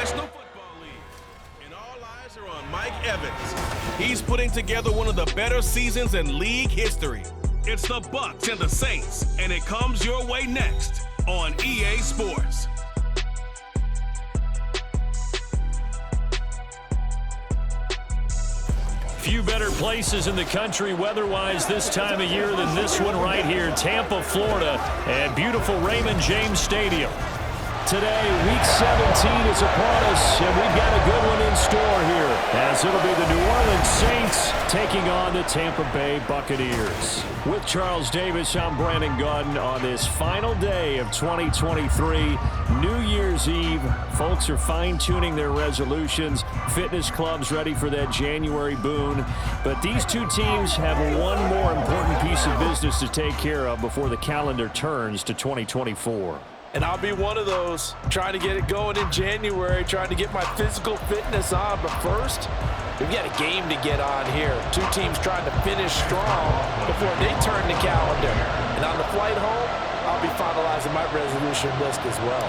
National Football League. And all eyes are on Mike Evans. He's putting together one of the better seasons in league history. It's the Bucs and the Saints, and it comes your way next on EA Sports. Few better places in the country weather-wise this time of year than this one right here, Tampa, Florida, at beautiful Raymond James Stadium. Today, Week 17 is upon us, and we've got a good one in store here, as it'll be the New Orleans Saints taking on the Tampa Bay Buccaneers. With Charles Davis, I'm Brandon Gaudin on this final day of 2023, New Year's Eve. Folks are fine-tuning their resolutions. Fitness clubs ready for that January boon. But these two teams have one more important piece of business to take care of before the calendar turns to 2024. And I'll be one of those, trying to get it going in January, trying to get my physical fitness on. But first, we've got a game to get on here. Two teams trying to finish strong before they turn the calendar. And on the flight home, I'll be finalizing my resolution list as well.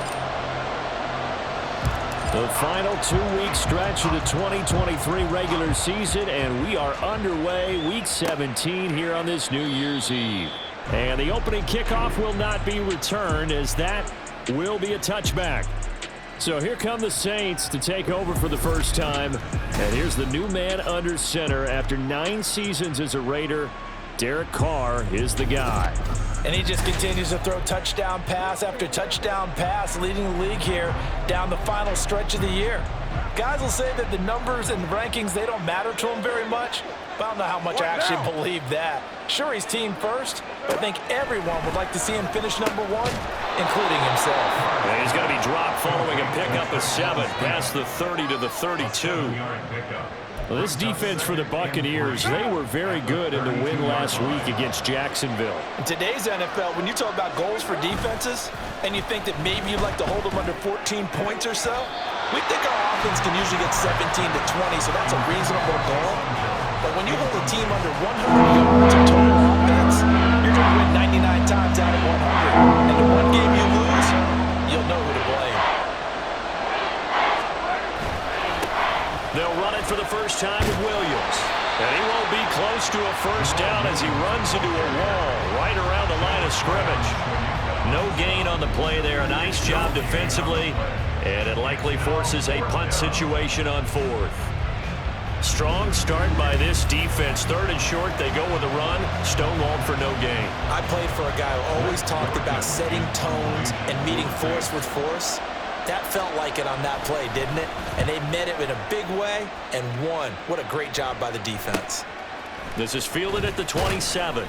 The final 2-week stretch of the 2023 regular season, and we are underway, Week 17 here on this New Year's Eve. And the opening kickoff will not be returned, as that will be a touchback. So here come the Saints to take over for the first time. And here's the new man under center after 9 seasons as a Raider. Derek Carr is the guy. And he just continues to throw touchdown pass after touchdown pass, leading the league here down the final stretch of the year. Guys will say that the numbers and rankings, they don't matter to him very much, but I don't know how much I actually believe that. Sure, he's team first, but I think everyone would like to see him finish #1, including himself. And he's going to be dropped following a pickup of 7 past the 30 to the 32. Well, this defense for the Buccaneers, they were very good in the win last week against Jacksonville. In today's NFL, when you talk about goals for defenses, and you think that maybe you'd like to hold them under 14 points or so, we think our offense can usually get 17 to 20, so that's a reasonable goal. But when you hold a team under 100 yards of total offense, you're going to win 99 times out of 100. And the one game you lose, you'll know who to blame. They'll run it for the first time with Williams. And he won't be close to a first down as he runs into a wall right around the line of scrimmage. No gain on the play there. A nice job defensively. And it likely forces a punt situation on 4th. Strong start by this defense. 3rd and short, they go with a run. Stonewalled for no gain. I played for a guy who always talked about setting tones and meeting force with force. That felt like it on that play, didn't it? And they met it in a big way and won. What a great job by the defense. This is fielded at the 27.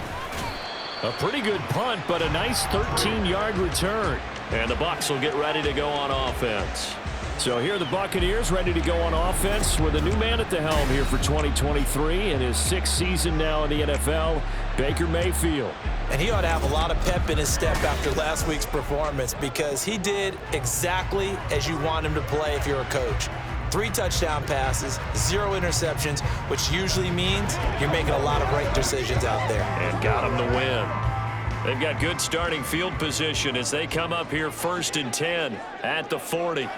A pretty good punt, but a nice 13-yard return. And the Bucs will get ready to go on offense. So here are the Buccaneers ready to go on offense with a new man at the helm here for 2023 in his 6th season now in the NFL, Baker Mayfield. And he ought to have a lot of pep in his step after last week's performance, because he did exactly as you want him to play if you're a coach. 3 touchdown passes, 0 interceptions, which usually means you're making a lot of right decisions out there. And got him the win. They've got good starting field position as they come up here 1st and 10 at the 40.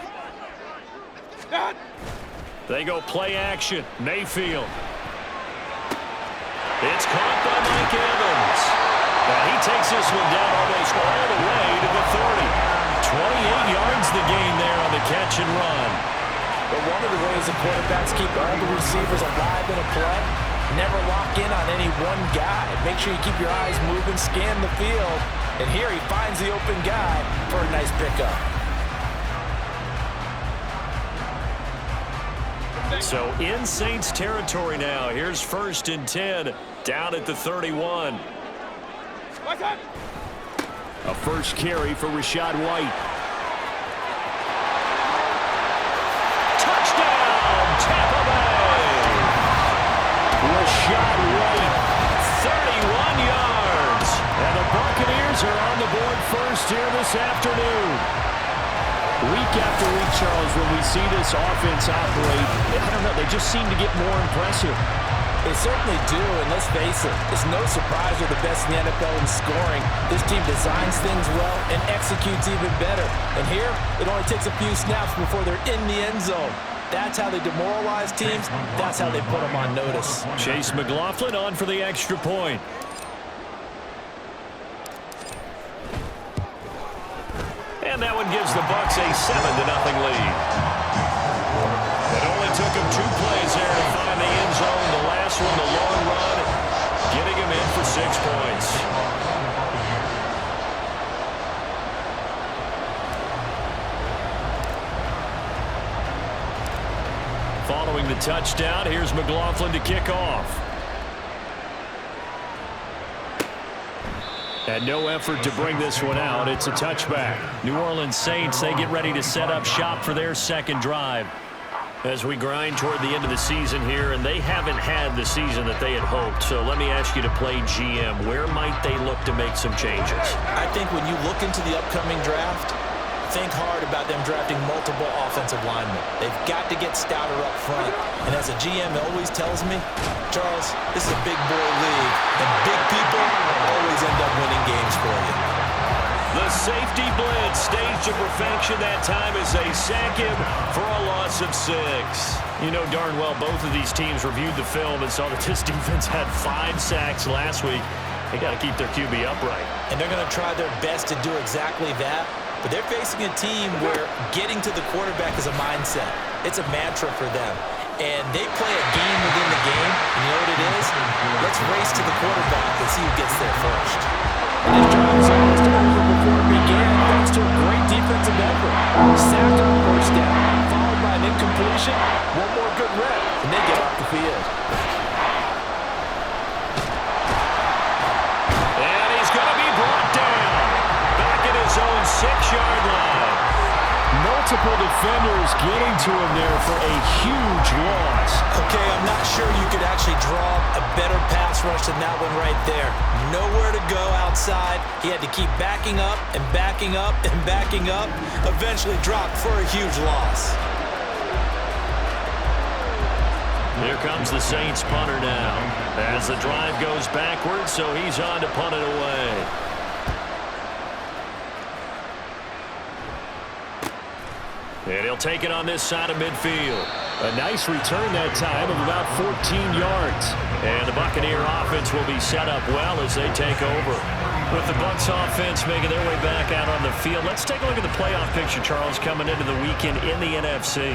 They go play action. Mayfield. It's caught by Mike Evans. And he takes this one down almost all the way to the 30. 28 yards the gain there on the catch and run. But one of the ways the quarterbacks keep all the receivers alive in a play, never lock in on any one guy. Make sure you keep your eyes moving, scan the field. And here he finds the open guy for a nice pickup. So in Saints territory now. Here's 1st and 10 down at the 31. A first carry for Rachaad White. Touchdown, Tampa Bay! Rachaad White, 31 yards. And the Buccaneers are on the board first here this afternoon. Week after week, Charles, when we see this offense operate, I don't know, they just seem to get more impressive. They certainly do, and let's face it, it's no surprise they're the best in the NFL in scoring. This team designs things well and executes even better. And here, it only takes a few snaps before they're in the end zone. That's how they demoralize teams. That's how they put them on notice. Chase McLaughlin on for the extra point. And that one gives the Bucs a 7-0 lead. It only took him 2 plays there to find the end zone. The last one, the long run, getting him in for 6 points. Following the touchdown, here's McLaughlin to kick off. And no effort to bring this one out. It's a touchback. New Orleans Saints, they get ready to set up shop for their second drive as we grind toward the end of the season here, and they haven't had the season that they had hoped. So let me ask you to play GM. Where might they look to make some changes? I think when you look into the upcoming draft, think hard about them drafting multiple offensive linemen. They've got to get stouter up front. And as a GM always tells me, Charles, this is a big boy league, and big people always end up winning games for you. The safety blitz staged to perfection that time as they sack him for a loss of 6. You know darn well both of these teams reviewed the film and saw that this defense had 5 sacks last week. They got to keep their QB upright. And they're going to try their best to do exactly that. But they're facing a team where getting to the quarterback is a mindset. It's a mantra for them. And they play a game within the game. And you know what it is? Let's race to the quarterback and see who gets there first. And this drive is almost over before it began, thanks to a great defensive effort. Sacked on first down, followed by an incompletion. One more good rep, and they get off the field. And he's going to be brought down. Back at his own 6-yard line. Multiple defenders getting to him there for a huge loss. Okay, I'm not sure you could actually draw a better pass rush than that one right there. Nowhere to go outside. He had to keep backing up and backing up and backing up. Eventually dropped for a huge loss. Here comes the Saints punter now. As the drive goes backwards, so he's on to punt it away. And he'll take it on this side of midfield. A nice return that time of about 14 yards. And the Buccaneer offense will be set up well as they take over. With the Bucs offense making their way back out on the field, let's take a look at the playoff picture, Charles, coming into the weekend in the NFC.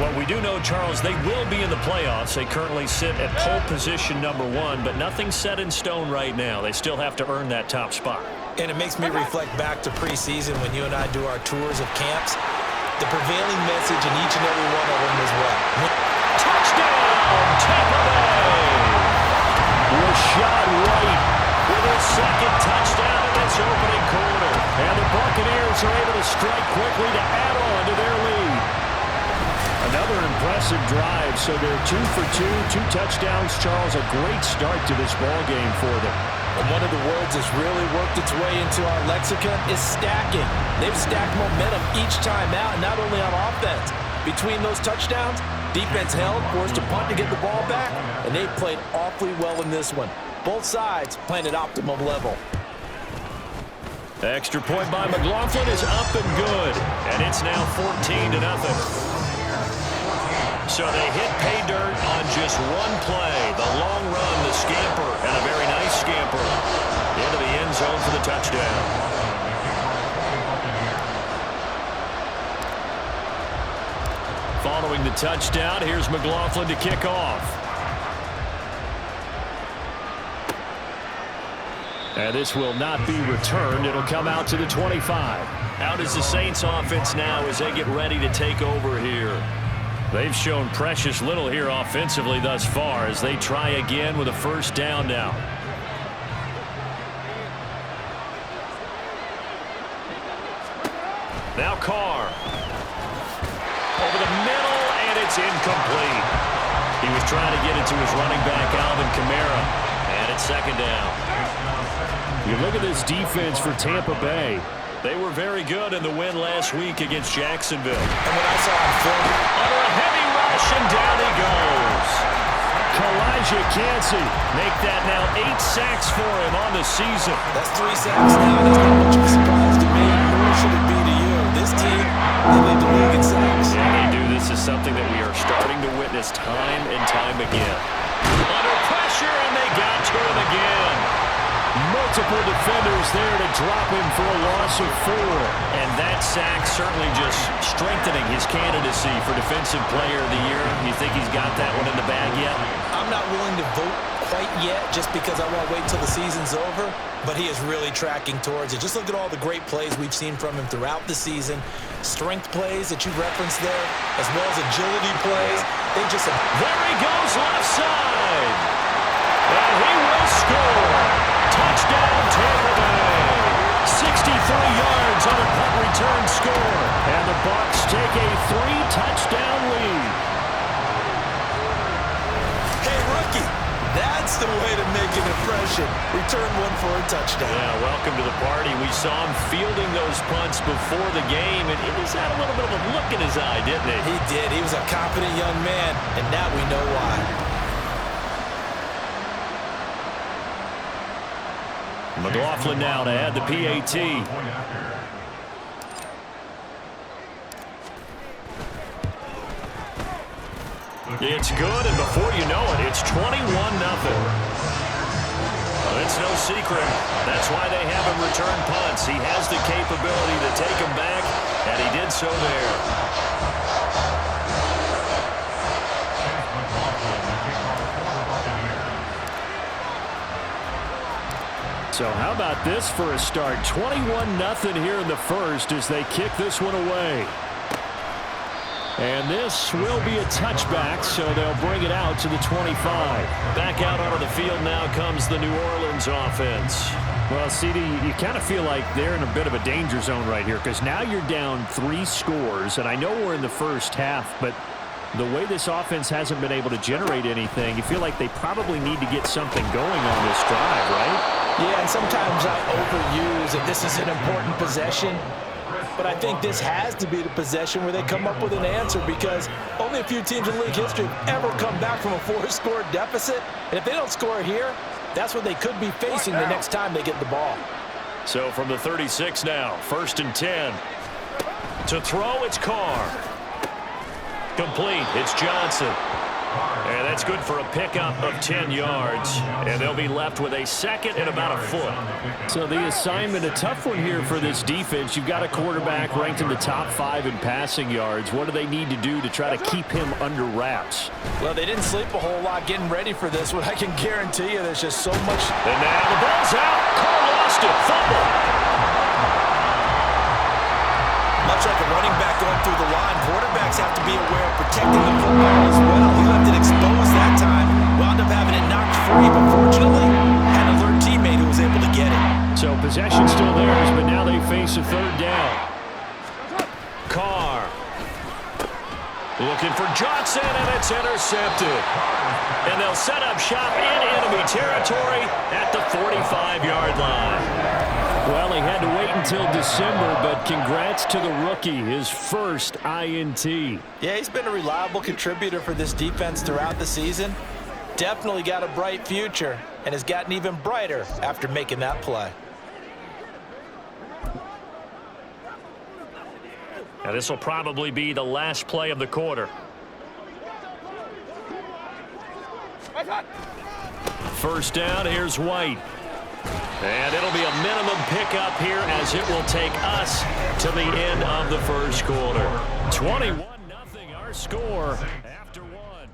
What we do know, Charles, they will be in the playoffs. They currently sit at pole position number 1, but nothing's set in stone right now. They still have to earn that top spot. And it makes me reflect back to preseason when you and I do our tours of camps. The prevailing message in each and every one of them is what? Touchdown, Tampa Bay! Rashad White with his second touchdown in this opening quarter. And the Buccaneers are able to strike quickly to add on to their lead. Another impressive drive, so they're 2 for 2, 2 touchdowns. Charles, a great start to this ball game for them. And one of the words that's really worked its way into our lexicon is stacking. They've stacked momentum each time out, and not only on offense. Between those touchdowns, defense held, forced a punt to get the ball back, and they played awfully well in this one. Both sides playing at optimum level. The extra point by McLaughlin is up and good, and it's now 14-0. So they hit pay dirt on just one play. The long run, the scamper, and a very nice scamper into the end zone for the touchdown. Following the touchdown, here's McLaughlin to kick off. And this will not be returned. It'll come out to the 25. Out is the Saints offense now as they get ready to take over here. They've shown precious little here offensively thus far as they try again with a first down now. Now Carr. Over the middle, and it's incomplete. He was trying to get it to his running back, Alvin Kamara, and it's second down. You look at this defense for Tampa Bay. They were very good in the win last week against Jacksonville. And when I saw him film, under a heavy rush, and down he goes. Make that now 8 sacks for him on the season. That's 3 sacks now. That's not much of a surprise to me, nor should it be to you. This team, they lead the league in sacks. Yeah, they do. This is something that we are starting to witness time and time again. Under pressure, and they got to him again. Multiple defenders there to drop him for a loss of 4. And that sack certainly just strengthening his candidacy for Defensive Player of the Year. You think he's got that one in the bag yet? I'm not willing to vote quite yet just because I want to wait until the season's over, but he is really tracking towards it. Just look at all the great plays we've seen from him throughout the season. Strength plays that you referenced there, as well as agility plays. They just... There he goes left side. And he will score. Touchdown, Tampa Bay. 63 yards on a punt return score. And the Bucs take a 3-touchdown lead. Hey, rookie, that's the way to make an impression. Return one for a touchdown. Yeah, welcome to the party. We saw him fielding those punts before the game, and he just had a little bit of a look in his eye, didn't he? He did. He was a confident young man, and now we know why. McLaughlin now to add the PAT. It's good, and before you know it, it's 21-0. Well, it's no secret. That's why they have him return punts. He has the capability to take them back, and he did so there. So how about this for a start? 21-0 here in the first as they kick this one away. And this will be a touchback, so they'll bring it out to the 25. Back out onto the field now comes the New Orleans offense. Well, CD, you kind of feel like they're in a bit of a danger zone right here because now you're down 3 scores, and I know we're in the first half, but the way this offense hasn't been able to generate anything, you feel like they probably need to get something going on this drive, right? Yeah, and sometimes I overuse that this is an important possession, but I think this has to be the possession where they come up with an answer because only a few teams in league history have ever come back from a 4-score deficit, and if they don't score here, that's what they could be facing the next time they get the ball. So from the 36 now, 1st and 10. To throw, it's Carr. Complete, it's Johnson. And that's good for a pickup of 10 yards. And they'll be left with a second and about a foot. So the assignment, a tough one here for this defense. You've got a quarterback ranked in the top 5 in passing yards. What do they need to do to try to keep him under wraps? Well, they didn't sleep a whole lot getting ready for this one. I can guarantee you there's just so much. And now the ball's out. Carr lost it. Fumble. Much like a running back going through the line, quarterbacks have to be aware of protecting the football as well. He left it exposed that time, wound up having it knocked free, but fortunately had an alert teammate who was able to get it. So possession still theirs, but now they face a 3rd down. Carr looking for Johnson, and it's intercepted. And they'll set up shop in enemy territory at the 45-yard line. Well, he had to wait until December, but congrats to the rookie, his first INT. Yeah, he's been a reliable contributor for this defense throughout the season. Definitely got a bright future and has gotten even brighter after making that play. Now, this will probably be the last play of the quarter. First down, here's White. And it'll be a minimum pickup here as it will take us to the end of the first quarter. 21-0 our score after 1.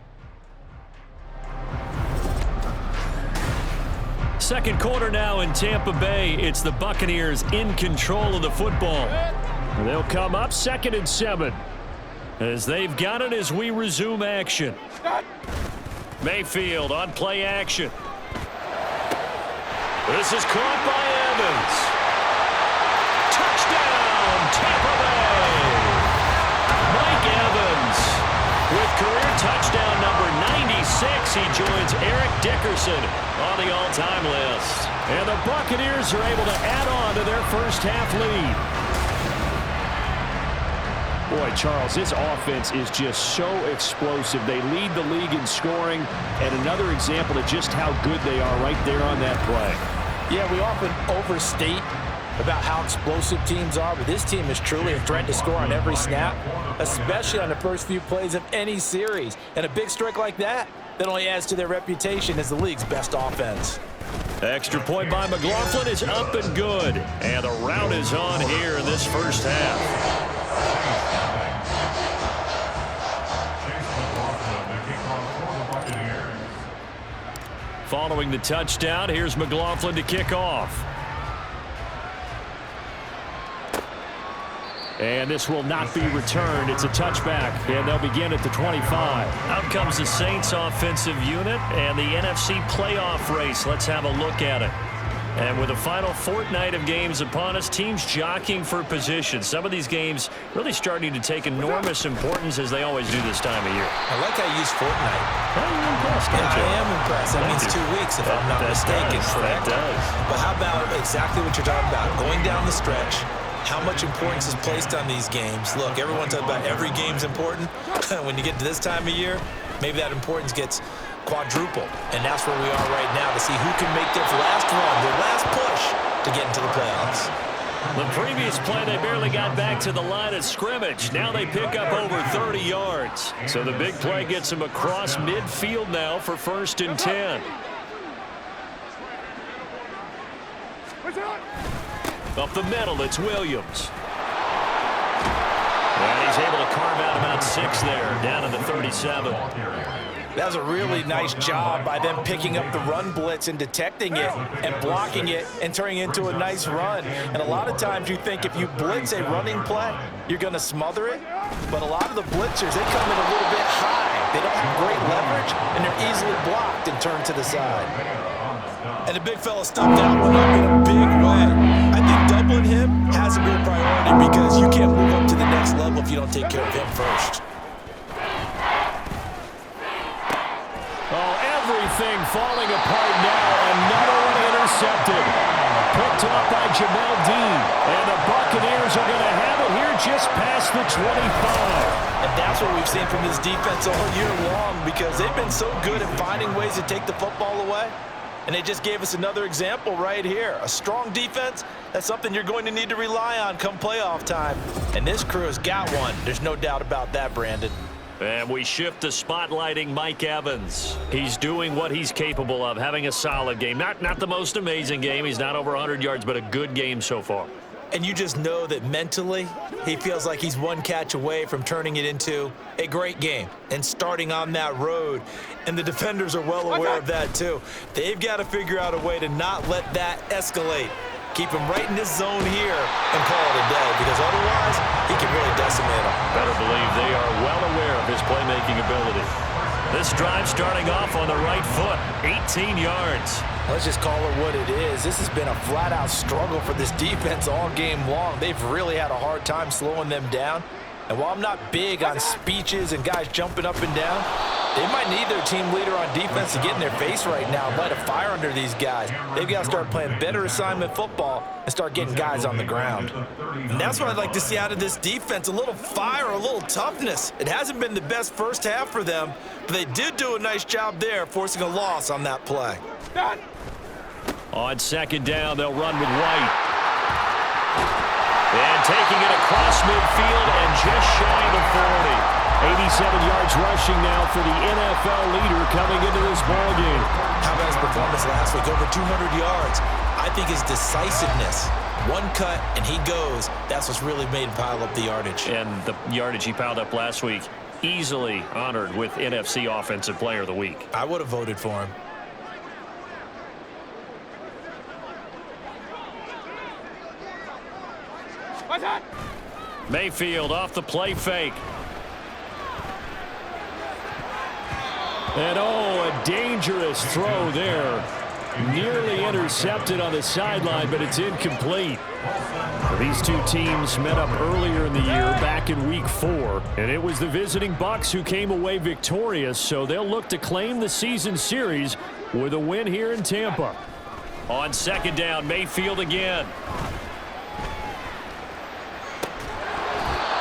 Second quarter now in Tampa Bay. It's the Buccaneers in control of the football. They'll come up 2nd and 7 as they've got it as we resume action. Mayfield on play action. This is caught by Evans. Touchdown, Tampa Bay. Mike Evans with career touchdown number 96. He joins Eric Dickerson on the all-time list. And the Buccaneers are able to add on to their first half lead. Boy, Charles, this offense is just so explosive. They lead the league in scoring, and another example of just how good they are right there on that play. Yeah, we often overstate about how explosive teams are, but this team is truly a threat to score on every snap, especially on the first few plays of any series. And a big strike like that only adds to their reputation as the league's best offense. Extra point by McLaughlin is up and good. And the rout is on here in this first half. Following the touchdown, here's McLaughlin to kick off. And this will not be returned. It's a touchback, and they'll begin at the 25. Out comes the Saints offensive unit and the NFC playoff race. Let's have a look at it. And with the final fortnight of games upon us, teams jockeying for position. Some of these games really starting to take enormous importance, as they always do this time of year. I like how you use fortnight. Well, you're impressed, yeah, I am impressed. That means 2 weeks, if I'm not mistaken, correct? That does. But how about exactly what you're talking about? Going down the stretch, how much importance is placed on these games. Look, everyone talks about every game's important. When you get to this time of year, maybe that importance gets quadruple. And that's where we are right now to see who can make their last run, their last push to get into the playoffs. The previous play, they barely got back to the line of scrimmage. Now they pick up over 30 yards. So the big play gets them across midfield now for 1st and 10. Up the middle, it's Williams. And he's able to carve out about 6 there, down to the 37. That was a really nice job by them picking up the run blitz and detecting it and blocking it and turning it into a nice run. And a lot of times you think if you blitz a running play, you're going to smother it. But a lot of the blitzers, they come in a little bit high. They don't have great leverage, and they're easily blocked and turned to the side. And the big fella stuffed that one up in a big way. I think doubling him has to be a priority because you can't move up to the next level if you don't take care of him first. Oh, everything falling apart now. Another one intercepted. Picked up by Jamel Dean. And the Buccaneers are going to have it here just past the 25. And that's what we've seen from this defense all year long because they've been so good at finding ways to take the football away. And they just gave us another example right here. A strong defense, that's something you're going to need to rely on come playoff time. And this crew has got one. There's no doubt about that, Brandon. And we shift to spotlighting Mike Evans. He's doing what he's capable of, having a solid game. Not the most amazing game. He's not over 100 yards, but a good game so far. And you just know that mentally, he feels like he's one catch away from turning it into a great game and starting on that road. And the defenders are well aware of that, too. They've got to figure out a way to not let that escalate. Keep him right in this zone here and call it a day, because otherwise, he can really decimate him. Better believe they are well aware of his playmaking ability. This drive starting off on the right foot, 18 yards. Let's just call it what it is. This has been a flat-out struggle for this defense all game long. They've really had a hard time slowing them down. And while I'm not big on speeches and guys jumping up and down, they might need their team leader on defense to get in their face right now and light a fire under these guys. They've got to start playing better assignment football and start getting guys on the ground. And that's what I'd like to see out of this defense, a little fire, a little toughness. It hasn't been the best first half for them, but they did do a nice job there, forcing a loss on that play. On 2nd down, they'll run with White. And taking it across midfield and just shy of the 40. 87 yards rushing now for the NFL leader coming into this ballgame. How about his performance last week? Over 200 yards. I think his decisiveness, one cut and he goes, that's what's really made him pile up the yardage. And the yardage he piled up last week, easily honored with NFC Offensive Player of the Week. I would have voted for him. Mayfield off the play fake. And a dangerous throw there. Nearly intercepted on the sideline, but it's incomplete. These two teams met up earlier in the year, back in Week 4, and it was the visiting Bucs who came away victorious, so they'll look to claim the season series with a win here in Tampa. On 2nd down, Mayfield again.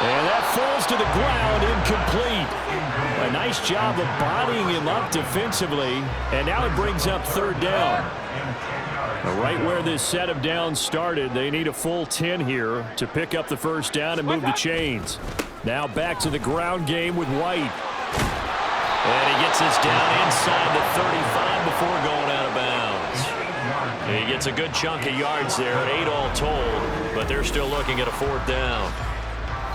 And that falls to the ground, incomplete. A nice job of bodying him up defensively, and now it brings up third down. Right where this set of downs started, they need a full 10 here to pick up the first down and move the chains. Now back to the ground game with White. And he gets this down inside the 35 before going out of bounds. He gets a good chunk of yards there, 8 all told, but they're still looking at a fourth down.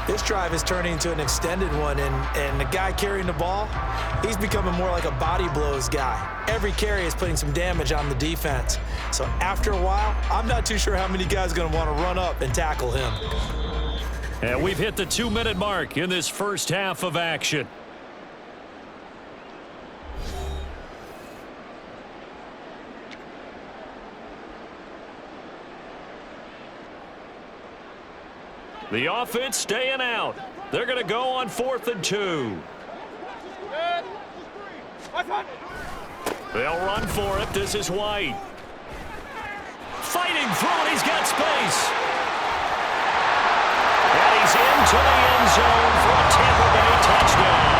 This drive is turning into an extended one, and the guy carrying the ball, he's becoming more like a body blows guy. Every carry is putting some damage on the defense. So after a while, I'm not too sure how many guys are going to want to run up and tackle him. And we've hit the 2-minute mark in this first half of action. The offense staying out. They're going to go on 4th and 2. They'll run for it. This is White. Fighting through it. He's got space. And he's into the end zone for a Tampa Bay touchdown.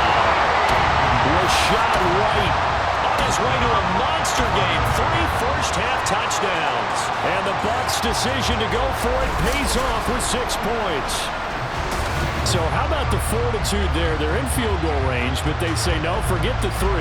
Rashad White on his way to a monster game. 3 first-half touchdowns. And the Bucs' decision to go for it pays off with 6 points. So how about the fortitude there? They're in field goal range, but they say, no, forget the 3.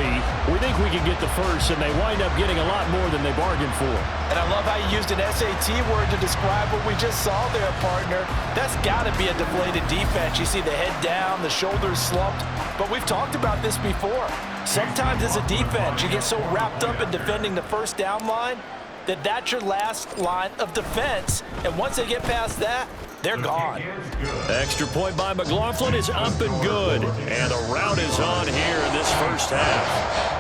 We think we can get the first, and they wind up getting a lot more than they bargained for. And I love how you used an SAT word to describe what we just saw there, partner. That's got to be a deflated defense. You see the head down, the shoulders slumped. But we've talked about this before. Sometimes as a defense, you get so wrapped up in defending the first down line that that's your last line of defense. And once they get past that, they're gone. Extra point by McLaughlin is up and good. And the route is on here in this first half.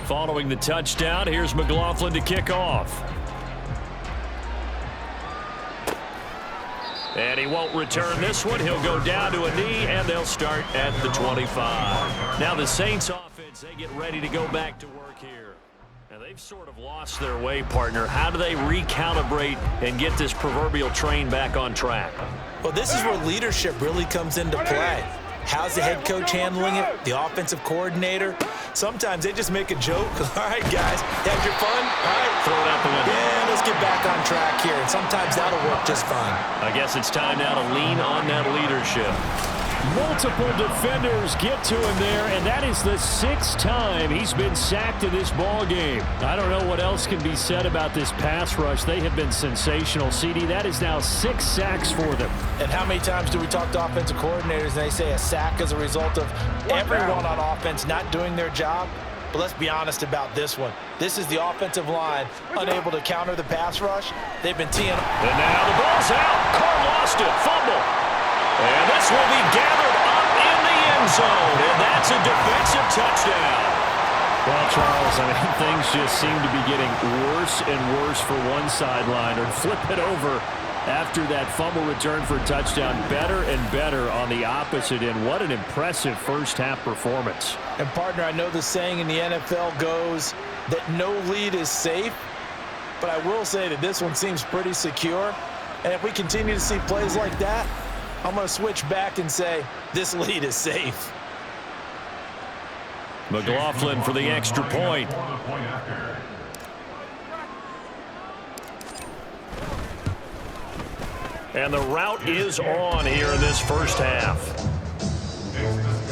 Following the touchdown, here's McLaughlin to kick off. And he won't return this one. He'll go down to a knee, and they'll start at the 25. Now the Saints offense, they get ready to go back to work here. Now they've sort of lost their way, partner. How do they recalibrate and get this proverbial train back on track? Well, this is where leadership really comes into play. How's the head coach handling it? The offensive coordinator? Sometimes they just make a joke. All right, guys, had your fun? All right. Throw it out the window. Yeah, let's get back on track here. And sometimes that'll work just fine. I guess it's time now to lean on that leadership. Multiple defenders get to him there, and that is the 6th time he's been sacked in this ball game. I don't know what else can be said about this pass rush. They have been sensational. CD, that is now 6 sacks for them. And how many times do we talk to offensive coordinators and they say a sack is a result of everyone on offense not doing their job? But let's be honest about this one. This is the offensive line unable to counter the pass rush. They've been teeing. And now the ball's out. Carr lost it. Fumble. And this will be gathered up in the end zone, and that's a defensive touchdown. Well, Charles, I mean, things just seem to be getting worse and worse for one sideline. Or flip it over after that fumble return for a touchdown. Better and better on the opposite end. What an impressive first-half performance. And, partner, I know the saying in the NFL goes that no lead is safe, but I will say that this one seems pretty secure. And if we continue to see plays like that, I'm going to switch back and say this lead is safe. McLaughlin for the extra point. And the route is on here in this first half.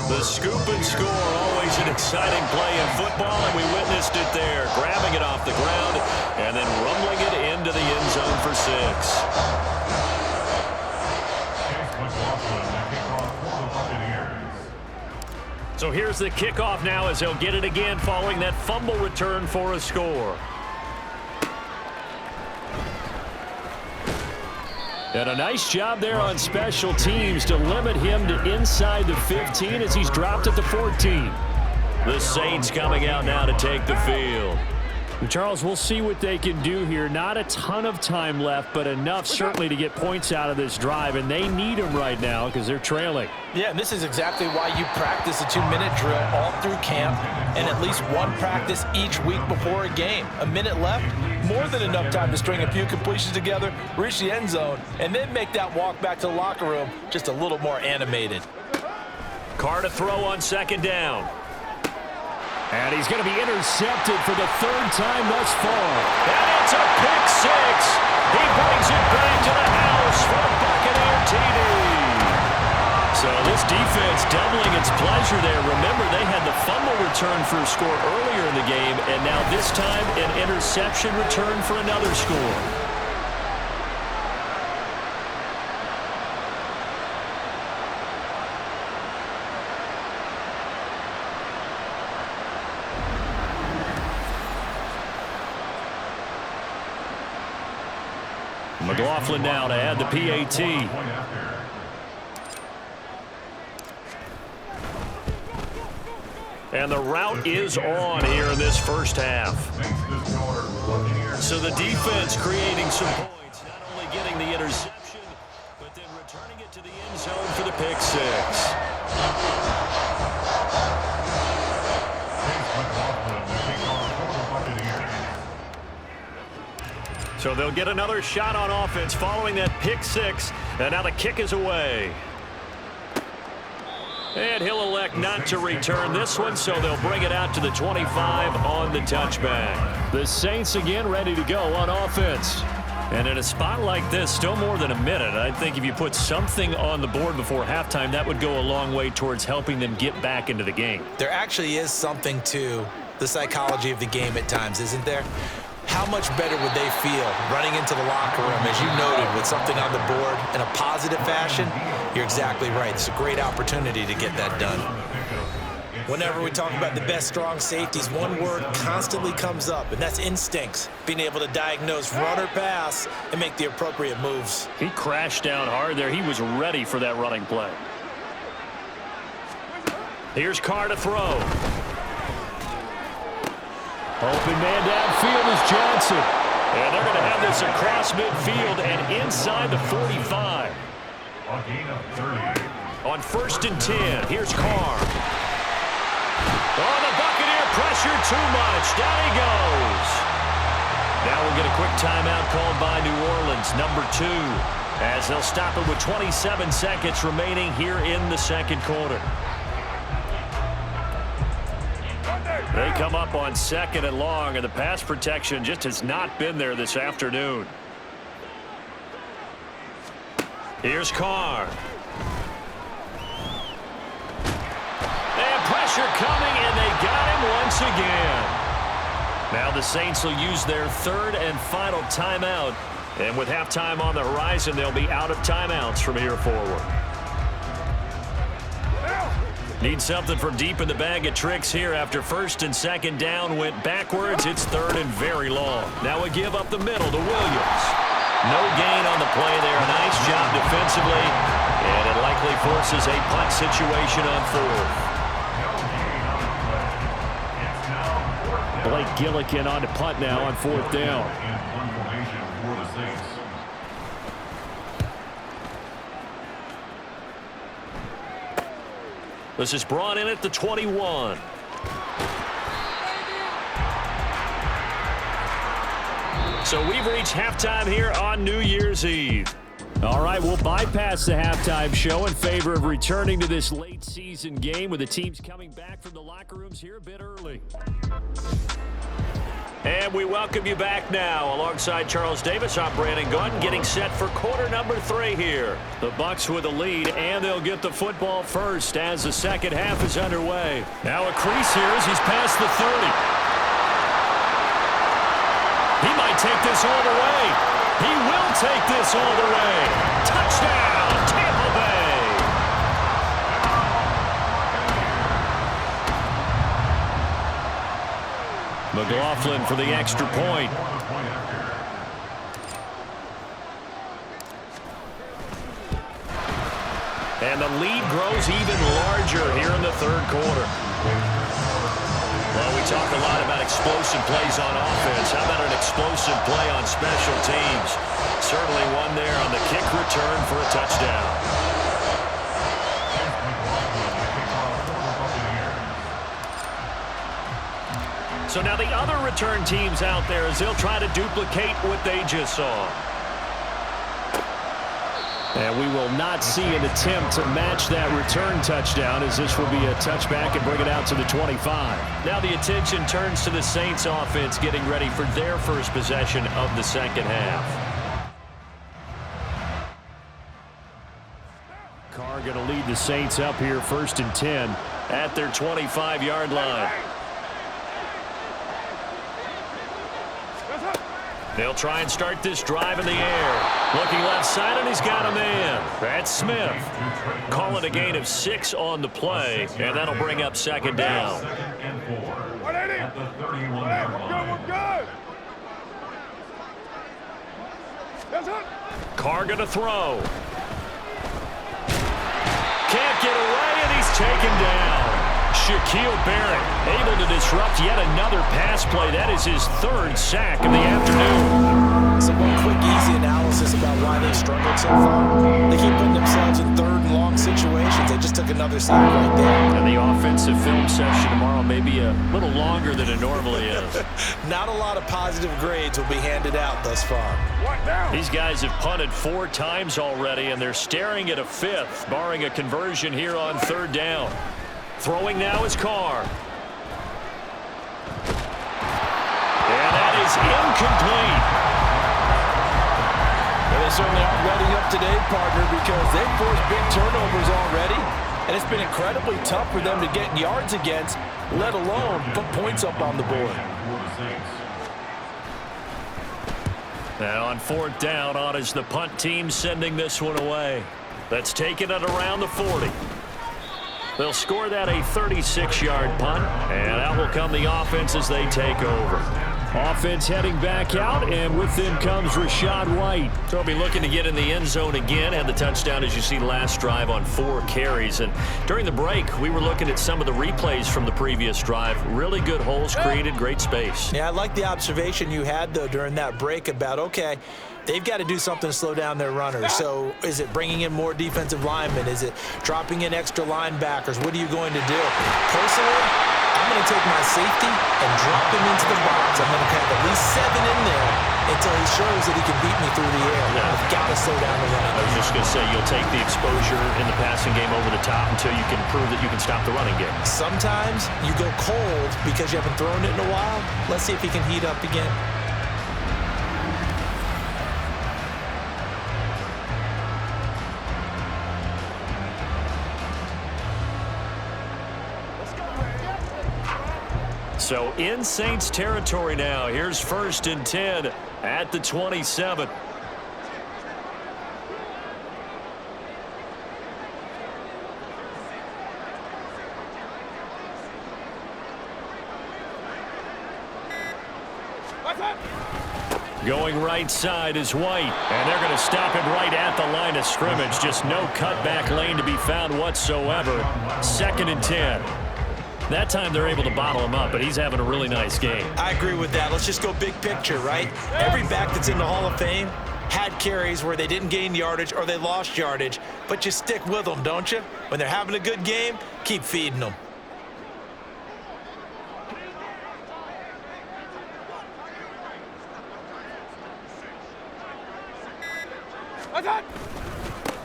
The scoop and score, always an exciting play in football, and we witnessed it there. Grabbing it off the ground and then rumbling it into the end zone for 6. So here's the kickoff now as they'll get it again following that fumble return for a score. And a nice job there on special teams to limit him to inside the 15 as he's dropped at the 14. The Saints coming out now to take the field. Charles, we'll see what they can do here. Not a ton of time left, but enough certainly to get points out of this drive, and they need them right now because they're trailing. Yeah, and this is exactly why you practice a 2-minute drill all through camp and at least one practice each week before a game. A minute left, more than enough time to string a few completions together, reach the end zone, and then make that walk back to the locker room just a little more animated. Carr to throw on second down. And he's going to be intercepted for the third time thus far. And it's a pick six. He brings it back to the house for a Buccaneer TD. So this defense doubling its pleasure there. Remember, they had the fumble return for a score earlier in the game, and now this time an interception return for another score. McLaughlin now to add the PAT. And the route is on here in this first half. So the defense creating some points, not only getting the interception, but then returning it to the end zone for the pick six. So they'll get another shot on offense following that pick six, and now the kick is away. And he'll elect not to return this one, so they'll bring it out to the 25 on the touchback. The Saints again ready to go on offense. And in a spot like this, still more than a minute, I think if you put something on the board before halftime, that would go a long way towards helping them get back into the game. There actually is something to the psychology of the game at times, isn't there? How much better would they feel running into the locker room, as you noted, with something on the board in a positive fashion? You're exactly right. It's a great opportunity to get that done. Whenever we talk about the best strong safeties, one word constantly comes up, and that's instincts. Being able to diagnose run or pass and make the appropriate moves. He crashed down hard there. He was ready for that running play. Here's Carr to throw. Open man downfield is Johnson. And they're going to have this across midfield and inside the 45. On 1st and 10, here's Carr. Oh, the Buccaneer pressure too much. Down he goes. Now we'll get a quick timeout called by New Orleans, number 2, as they'll stop it with 27 seconds remaining here in the second quarter. They come up on 2nd and long, and the pass protection just has not been there this afternoon. Here's Carr. And pressure coming, and they got him once again. Now the Saints will use their 3rd and final timeout. And with halftime on the horizon, they'll be out of timeouts from here forward. Need something from deep in the bag of tricks here after 1st and 2nd down went backwards. It's 3rd and very long. Now a give up the middle to Williams. No gain on the play there. Nice job defensively. And it likely forces a punt situation on 4th. Blake Gillikin on to punt now on 4th down. This is brought in at the 21. So we've reached halftime here on New Year's Eve. All right, we'll bypass the halftime show in favor of returning to this late season game with the teams coming back from the locker rooms here a bit early. And we welcome you back now. Alongside Charles Davis, I'm Brandon Gunn, getting set for quarter number 3 here. The Bucs with a lead, and they'll get the football first as the second half is underway. Now a crease here as he's past the 30. He might take this all the way. He will take this all the way. Touchdown, Tampa Bay. McLaughlin for the extra point. And the lead grows even larger here in the 3rd quarter. Well, we talk a lot about explosive plays on offense. How about an explosive play on special teams? Certainly one there on the kick return for a touchdown. So now the other return teams out there as they'll try to duplicate what they just saw. And we will not see an attempt to match that return touchdown, as this will be a touchback and bring it out to the 25. Now the attention turns to the Saints offense getting ready for their first possession of the second half. Carr going to lead the Saints up here 1st and 10 at their 25-yard line. They'll try and start this drive in the air. Looking left side, and he's got a man. That's Smith. Call it a gain of 6 on the play, and that'll bring up second down. Carr gonna throw. Can't get away, and he's taken down. Shaquille Barrett able to disrupt yet another pass play. That is his 3rd sack of the afternoon. So one quick, easy analysis about why they struggled so far. They keep putting themselves in 3rd and long situations. They just took another sack right there. And the offensive film session tomorrow may be a little longer than it normally is. Not a lot of positive grades will be handed out thus far. These guys have punted 4 times already, and they're staring at a 5th, barring a conversion here on 3rd down. Throwing now is Carr. And that is incomplete. Well, they certainly aren't letting up today, partner, because they've forced big turnovers already, and it's been incredibly tough for them to get yards against, let alone put points up on the board. Now on 4th down, on is the punt team sending this one away. Let's take it at around the 40. They'll score that a 36-yard punt, and out will come the offense as they take over. Offense heading back out, and with them comes Rachaad White. So he'll be looking to get in the end zone again. Had the touchdown, as you see, last drive on 4 carries. And during the break, we were looking at some of the replays from the previous drive. Really good holes created, great space. Yeah, I like the observation you had, though, during that break about, okay, they've got to do something to slow down their runners. So is it bringing in more defensive linemen? Is it dropping in extra linebackers? What are you going to do? Personally, I'm going to take my safety and drop him into the box. I'm going to have at least 7 in there until he shows that he can beat me through the air. Yeah. I've got to slow down the running. I was just going to say, you'll take the exposure in the passing game over the top until you can prove that you can stop the running game. Sometimes you go cold because you haven't thrown it in a while. Let's see if he can heat up again. So in Saints territory now. Here's 1st and 10 at the 27. Going right side is White, and they're going to stop him right at the line of scrimmage. Just no cutback lane to be found whatsoever. 2nd and 10. That time they're able to bottle him up, but he's having a really nice game. I agree with that. Let's just go big picture, right? Every back that's in the Hall of Fame had carries where they didn't gain yardage or they lost yardage, but you stick with them, don't you? When they're having a good game, keep feeding them.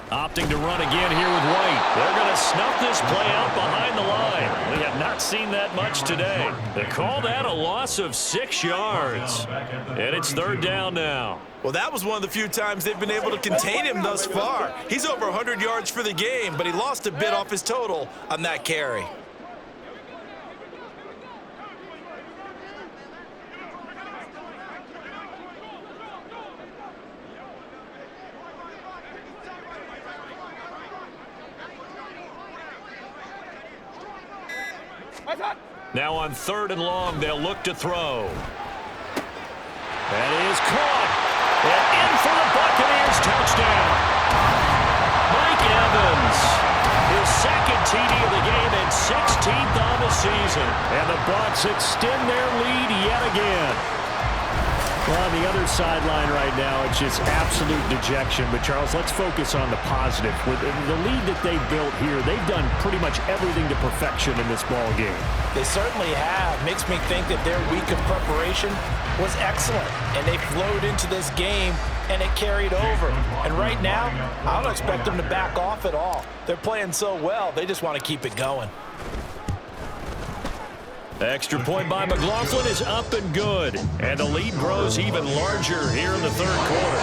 Opting to run again here with White. They're going to snuff this play out behind the line. We have not seen that much today. They call that a loss of 6 yards. And it's 3rd down now. Well, that was one of the few times they've been able to contain him thus far. He's over 100 yards for the game, but he lost a bit off his total on that carry. Now on 3rd and long, they'll look to throw. That is caught. And in for the Buccaneers touchdown. Mike Evans, his 2nd TD of the game and 16th on the season. And the Bucs extend their lead yet again. Well, on the other sideline right now, it's just absolute dejection. But, Charles, let's focus on the positive. With the lead that they built here, they've done pretty much everything to perfection in this ball game. They certainly have. Makes me think that their week of preparation was excellent. And they flowed into this game, and it carried over. And right now, I don't expect them to back off at all. They're playing so well, they just want to keep it going. The extra point by McLaughlin is up and good. And the lead grows even larger here in the third quarter.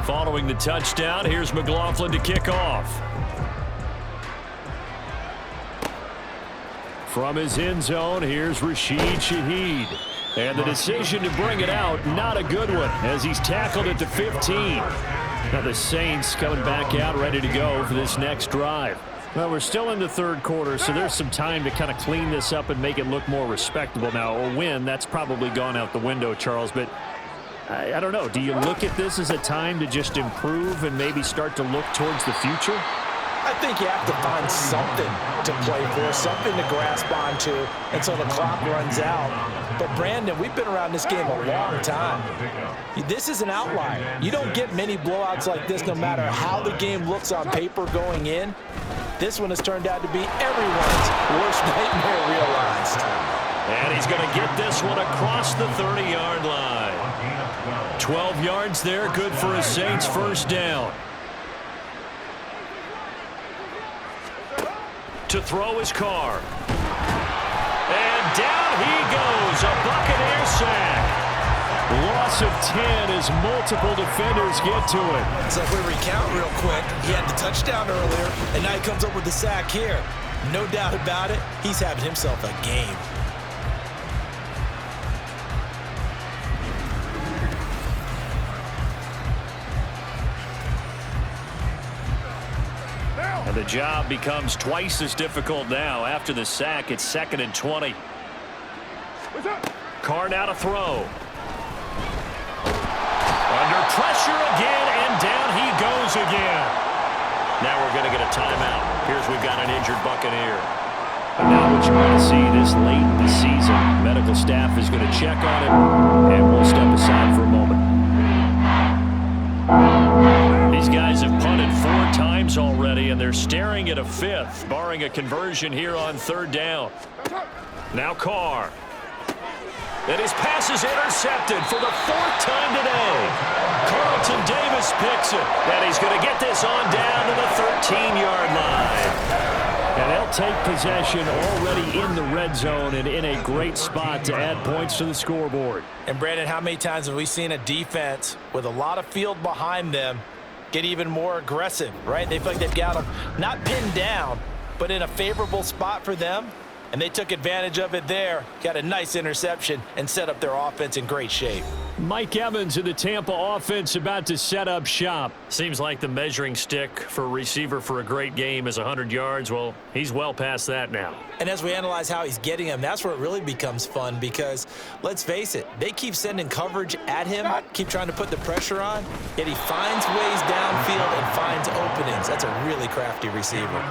Following the touchdown, here's McLaughlin to kick off. From his end zone, here's Rashid Shaheed. And the decision to bring it out, not a good one, as he's tackled at the 15. Now the Saints coming back out, ready to go for this next drive. Well, we're still in the third quarter, so there's some time to kind of clean this up and make it look more respectable. Now, a win, that's probably gone out the window, Charles, but I don't know. Do you look at this as a time to just improve and maybe start to look towards the future? I think you have to find something to play for, something to grasp onto until the clock runs out. But, Brandon, we've been around this game a long time. This is an outlier. You don't get many blowouts like this no matter how the game looks on paper going in. This one has turned out to be everyone's worst nightmare realized. And he's going to get this one across the 30-yard line. 12 yards there, good for a Saints first down. To throw his car. And down he goes, a Buccaneer sack. Loss of 10 as multiple defenders get to it. So if we recount real quick, he had the touchdown earlier, and now he comes up with the sack here. No doubt about it, he's having himself a game. And the job becomes twice as difficult now. After the sack, it's 2nd and 20. Carr now to throw. Under pressure again, and down he goes again. Now we're going to get a timeout. Here's we've got an injured Buccaneer. And now what you want to see this late in the season, medical staff is going to check on him, and we'll step aside for a moment. These guys have punted 4 times already, and they're staring at a 5th, barring a conversion here on 3rd down. Now Carr. And his pass is intercepted for the 4th time today. Carlton Davis picks it, and he's going to get this on down to the 13-yard line. And they'll take possession already in the red zone and in a great spot to add points to the scoreboard. And, Brandon, how many times have we seen a defense with a lot of field behind them get even more aggressive, right? They feel like they've got them not pinned down, but in a favorable spot for them. And they took advantage of it there, got a nice interception, and set up their offense in great shape. Mike Evans in the Tampa offense about to set up shop. Seems like the measuring stick for a receiver for a great game is 100 yards. Well, he's well past that now. And as we analyze how he's getting them, that's where it really becomes fun because, let's face it, they keep sending coverage at him, keep trying to put the pressure on, yet he finds ways downfield and finds openings. That's a really crafty receiver.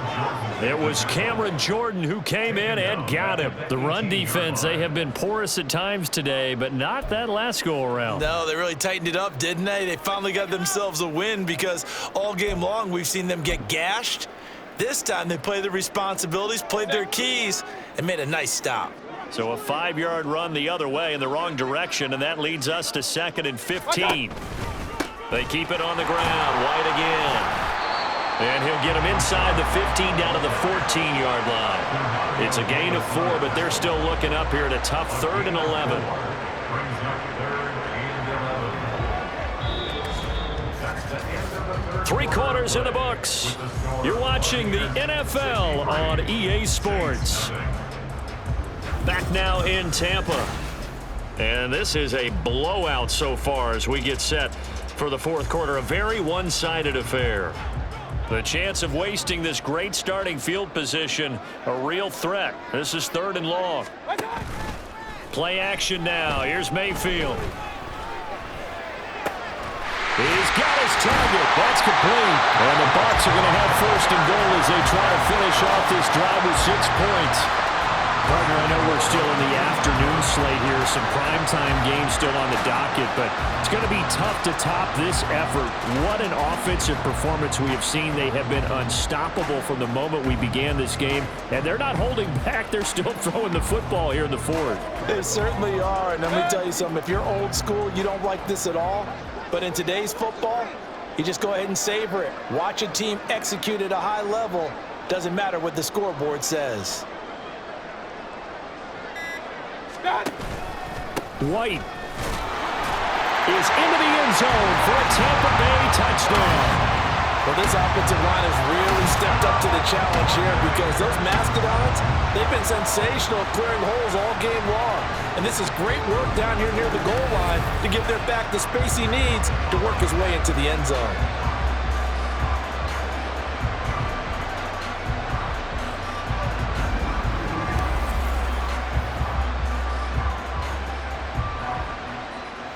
It was Cameron Jordan who came in and got him. The run defense, they have been porous at times today, but not that last go-around. No, they really tightened it up, didn't they? They finally got themselves a win because all game long we've seen them get gashed. This time they played their responsibilities, played their keys, and made a nice stop. So a 5-yard run the other way in the wrong direction, and that leads us to 2nd and 15. They keep it on the ground. White again. And he'll get him inside the 15 down to the 14-yard line. It's a gain of 4, but they're still looking up here at a tough 3rd and 11. Three quarters in the books. You're watching the NFL on EA Sports. Back now in Tampa. And this is a blowout so far as we get set for the 4th quarter. A very one-sided affair. The chance of wasting this great starting field position, a real threat. This is 3rd and long. Play action now. Here's Mayfield. He's got his target. That's complete. And the Bucs are going to have first and goal as they try to finish off this drive with 6 points. Partner, I know we're still in the afternoon slate here. Some primetime games still on the docket, but it's going to be tough to top this effort. What an offensive performance we have seen. They have been unstoppable from the moment we began this game, and they're not holding back. They're still throwing the football here in the fourth. They certainly are, and let me tell you something. If you're old school, you don't like this at all. But in today's football, you just go ahead and savor it. Watch a team execute at a high level. Doesn't matter what the scoreboard says. White is into the end zone for a Tampa Bay touchdown. Well, this offensive line has really stepped up to the challenge here because those Mastodons, they've been sensational clearing holes all game long. And this is great work down here near the goal line to give their back the space he needs to work his way into the end zone.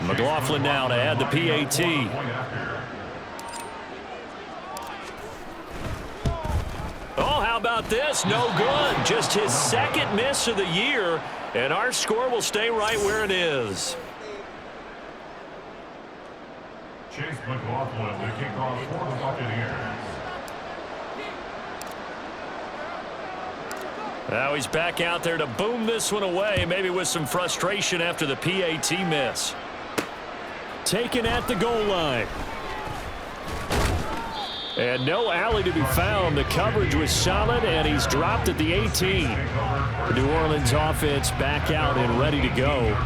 McLaughlin now to add the PAT. Oh, how about this? No good. Just his second miss of the year, and our score will stay right where it is. Chase McLaughlin, the kickoff for the Buccaneers. Now he's back out there to boom this one away, maybe with some frustration after the PAT miss. Taken at the goal line. And no alley to be found. The coverage was solid, and he's dropped at the 18. The New Orleans offense back out and ready to go.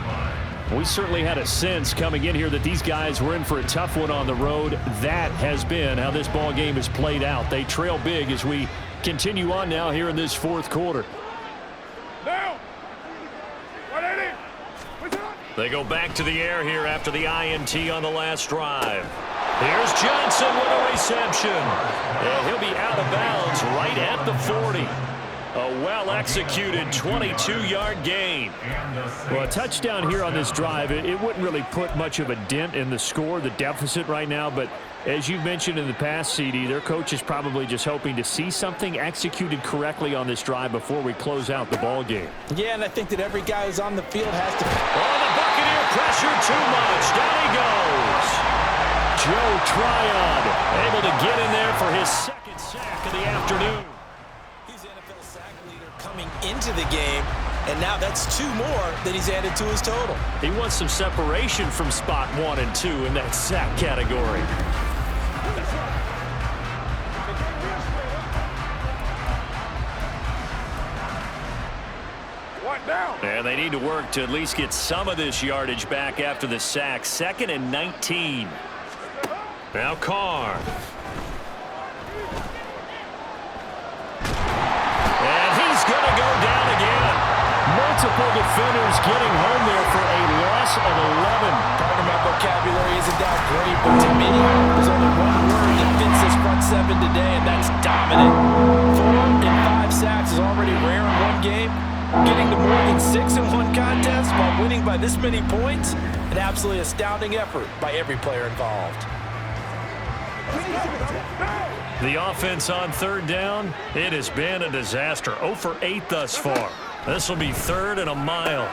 We certainly had a sense coming in here that these guys were in for a tough one on the road. That has been how this ball game has played out. They trail big as we continue on now here in this fourth quarter. They go back to the air here after the INT on the last drive. Here's Johnson with a reception. And he'll be out of bounds right at the 40. A well-executed 22-yard gain. Well, a touchdown here on this drive, it wouldn't really put much of a dent in the score, the deficit right now, but as you mentioned in the past, CD, their coach is probably just hoping to see something executed correctly on this drive before we close out the ball game. Yeah, and I think that every guy who's on the field has to... Oh, the Buccaneer pressure too much. Down he goes. Joe Tryon able to get in there for his second sack of the afternoon. He's NFL sack leader coming into the game, and now that's 2 more that he's added to his total. He wants some separation from spot 1 and 2 in that sack category. And they need to work to at least get some of this yardage back after the sack. 2nd and 19. Now Carr. And he's going to go down again. Multiple defenders getting home there for a loss of 11. Part of my vocabulary isn't that great, but to me, there's only one word that fits this front 7 today, and that's dominant. 4 and 5 sacks is already rare in one game. Getting to more than 6 in one contest while winning by this many points, an absolutely astounding effort by every player involved. The offense on 3rd down, it has been a disaster. 0 for 8 thus far. This will be 3rd and a mile.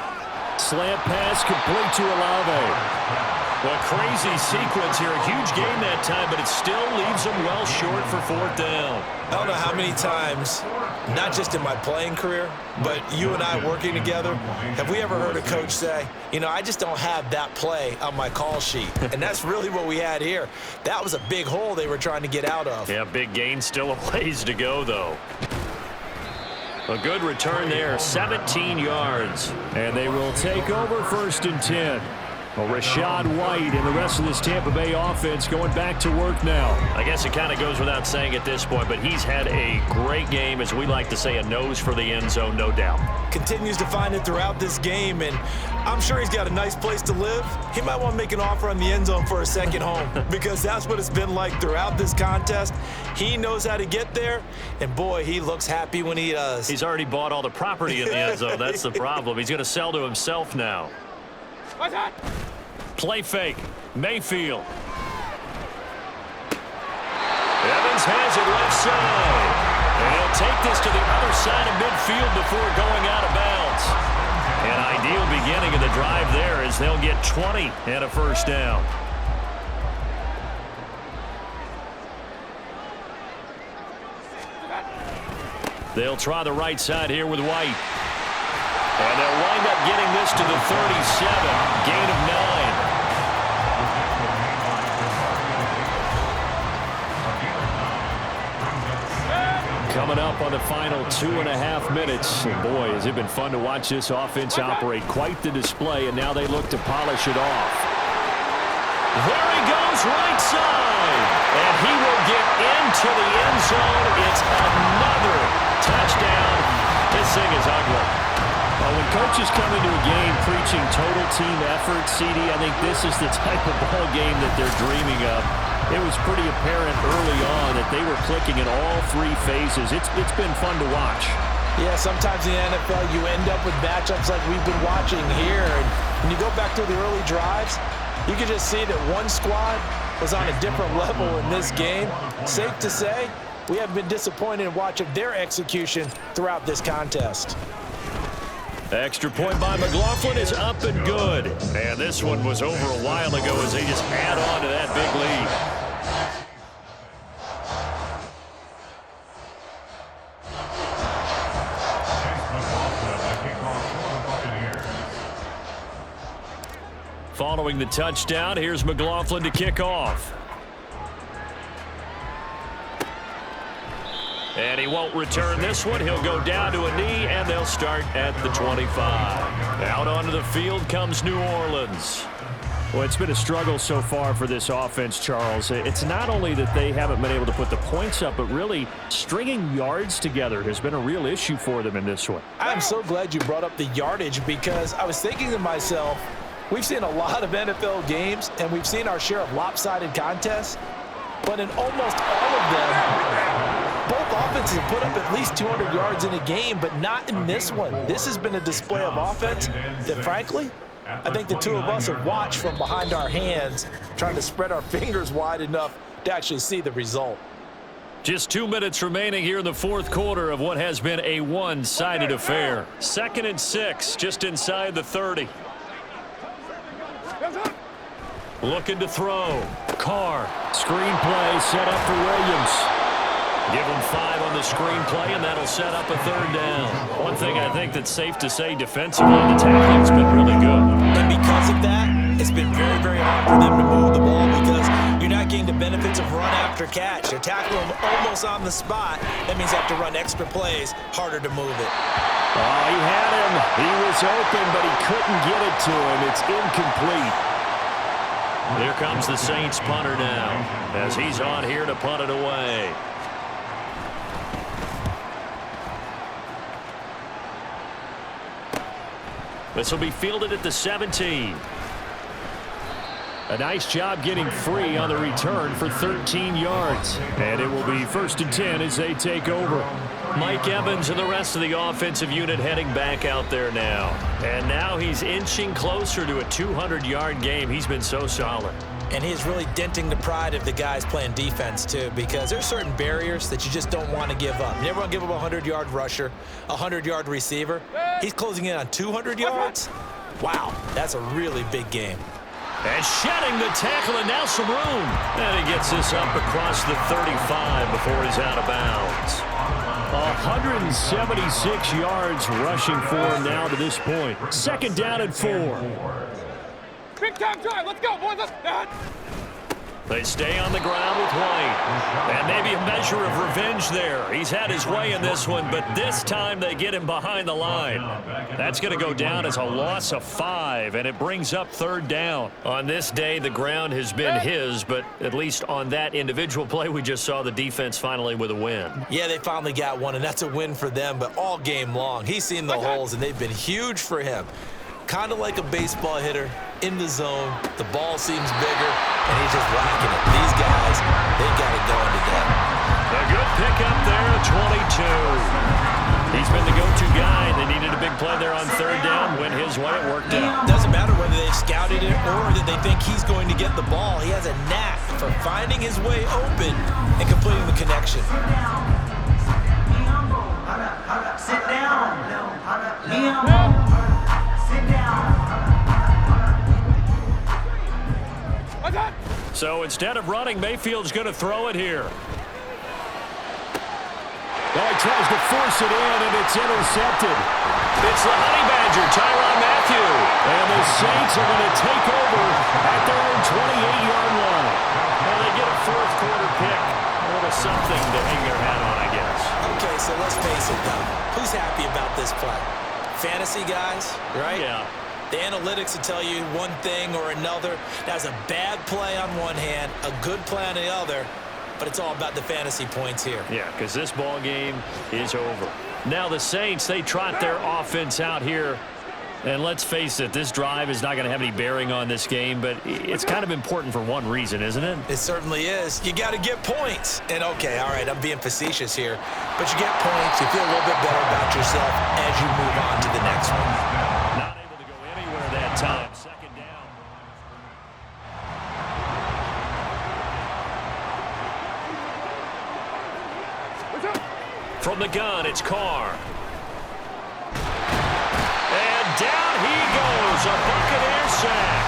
Slant pass complete to Olave. A crazy sequence here. A huge gain that time, but it still leaves them well short for 4th down. I don't know how many times, not just in my playing career, but you and I working together, have we ever heard a coach say, you know, I just don't have that play on my call sheet. And that's really what we had here. That was a big hole they were trying to get out of. Yeah, big gain, still a ways to go, though. A good return there, 17 yards. And they will take over 1st and 10. Well, Rachaad White and the rest of this Tampa Bay offense going back to work now. I guess it kind of goes without saying at this point, but he's had a great game, as we like to say, a nose for the end zone, no doubt. Continues to find it throughout this game, and I'm sure he's got a nice place to live. He might want to make an offer on the end zone for a second home because that's what it's been like throughout this contest. He knows how to get there, and boy, he looks happy when he does. He's already bought all the property in the end zone. That's the problem. He's going to sell to himself now. Play fake. Mayfield. Evans has it left side. And he'll take this to the other side of midfield before going out of bounds. An ideal beginning of the drive there as they'll get 20 and a first down. They'll try the right side here with White. And they'll wind up getting this to the 37. Gain of 9. Coming up on the final 2.5 minutes. And boy, has it been fun to watch this offense operate. Quite the display, and now they look to polish it off. There he goes, right side. And he will get into the end zone. It's another touchdown. This thing is ugly. Well, when coaches come into a game preaching total team effort, CD, I think this is the type of ball game that they're dreaming of. It was pretty apparent early on that they were clicking in all three phases. It's been fun to watch. Yeah, sometimes in the NFL you end up with matchups like we've been watching here. And when you go back to the early drives, you can just see that one squad was on a different level in this game. Safe to say, we have been disappointed in watching their execution throughout this contest. Extra point by McLaughlin is up and good. And this one was over a while ago as they just add on to that big lead. Following the touchdown, here's McLaughlin to kick off. And he won't return this one. He'll go down to a knee, and they'll start at the 25. Out onto the field comes New Orleans. Well, it's been a struggle so far for this offense, Charles. It's not only that they haven't been able to put the points up, but really stringing yards together has been a real issue for them in this one. I'm so glad you brought up the yardage because I was thinking to myself, we've seen a lot of NFL games, and we've seen our share of lopsided contests, but in almost all of them, both offenses have put up at least 200 yards in a game, but not in this one. This has been a display of offense that, frankly, I think the two of us have watched from behind our hands, trying to spread our fingers wide enough to actually see the result. Just 2 minutes remaining here in the fourth quarter of what has been a one-sided affair. 2nd and 6, just inside the 30. Looking to throw. Carr. Screenplay set up for Williams. Give him 5 on the screenplay, and that'll set up a 3rd down. One thing I think that's safe to say defensively, the tackling's been really good. And because of that, it's been very, very hard for them to move the ball because you're not getting the benefits of run after catch. You're tackling them almost on the spot. That means you have to run extra plays, harder to move it. Oh, he had him. He was open, but he couldn't get it to him. It's incomplete. Here comes the Saints punter now as he's on here to punt it away. This will be fielded at the 17. A nice job getting free on the return for 13 yards. And it will be 1st and 10 as they take over. Mike Evans and the rest of the offensive unit heading back out there now. And now he's inching closer to a 200-yard game. He's been so solid. And he's really denting the pride of the guys playing defense, too, because there's certain barriers that you just don't want to give up. You never want to give up a 100-yard rusher, a 100-yard receiver. He's closing in on 200 yards. Wow, that's a really big game. And shedding the tackle, and now some room. And he gets this up across the 35 before he's out of bounds. 176 yards rushing for him now to this point. 2nd down and 4. Big time drive. Let's go, boys. Let's They stay on the ground with White. And maybe a measure of revenge there. He's had his way in this one, but this time they get him behind the line. That's going to go down as a loss of 5, and it brings up 3rd down. On this day, the ground has been his, but at least on that individual play, we just saw the defense finally with a win. Yeah, they finally got one, and that's a win for them, but all game long, he's seen the holes, and they've been huge for him. Kind of like a baseball hitter in the zone. The ball seems bigger, and he's just whacking it. These guys, they got it going today. A good pickup there at 22. He's been the go-to guy. They needed a big play there on 3rd down. Went his way. It worked out. Doesn't matter whether they've scouted confident or that they think he's going to get the ball. He has a knack for finding his way open and completing the connection. Sit down. Sit down. So instead of running, Mayfield's going to throw it here. Well, he tries to force it in, and it's intercepted. It's the Honey Badger, Tyrann Mathieu. And the Saints are going to take over at their own 28-yard line. And they get a fourth-quarter pick. A little something to hang their hat on, I guess. Okay, so let's face it, though. Who's happy about this play? Fantasy guys, right? Yeah. The analytics will tell you one thing or another. That's a bad play on one hand, a good play on the other, but it's all about the fantasy points here. Yeah, because this ball game is over. Now the Saints, they trot their offense out here. And let's face it, this drive is not going to have any bearing on this game, but it's kind of important for one reason, isn't it? It certainly is. You got to get points. And, okay, all right, I'm being facetious here, but you get points, you feel a little bit better about yourself as you move on to the next one. Not able to go anywhere that time. Second down. From the gun, it's Carr. And down he goes, a Buccaneer sack.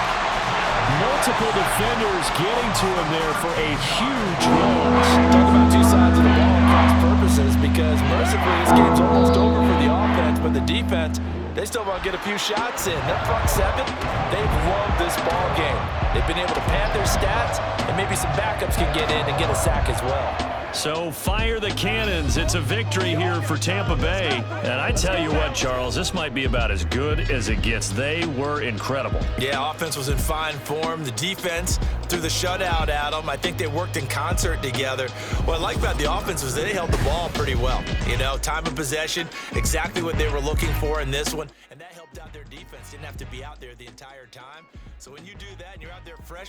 Multiple defenders getting to him there for a huge loss. Talk about two sides of the ball across purposes, because mercifully this game's almost over for the offense, but the defense, they still want to get a few shots in. That front seven, they've loved this ball game. They've been able to pad their stats, and maybe some backups can get in and get a sack as well. So fire the cannons. It's a victory here for Tampa Bay. And I tell you what, Charles, this might be about as good as it gets. They were incredible. Yeah, offense was in fine form. The defense threw the shutout at them. I think they worked in concert together. What I like about the offense was they held the ball pretty well. You know, time of possession, exactly what they were looking for in this one. And that helped out their defense. Didn't have to be out there the entire time. So when you do that and you're out there fresh,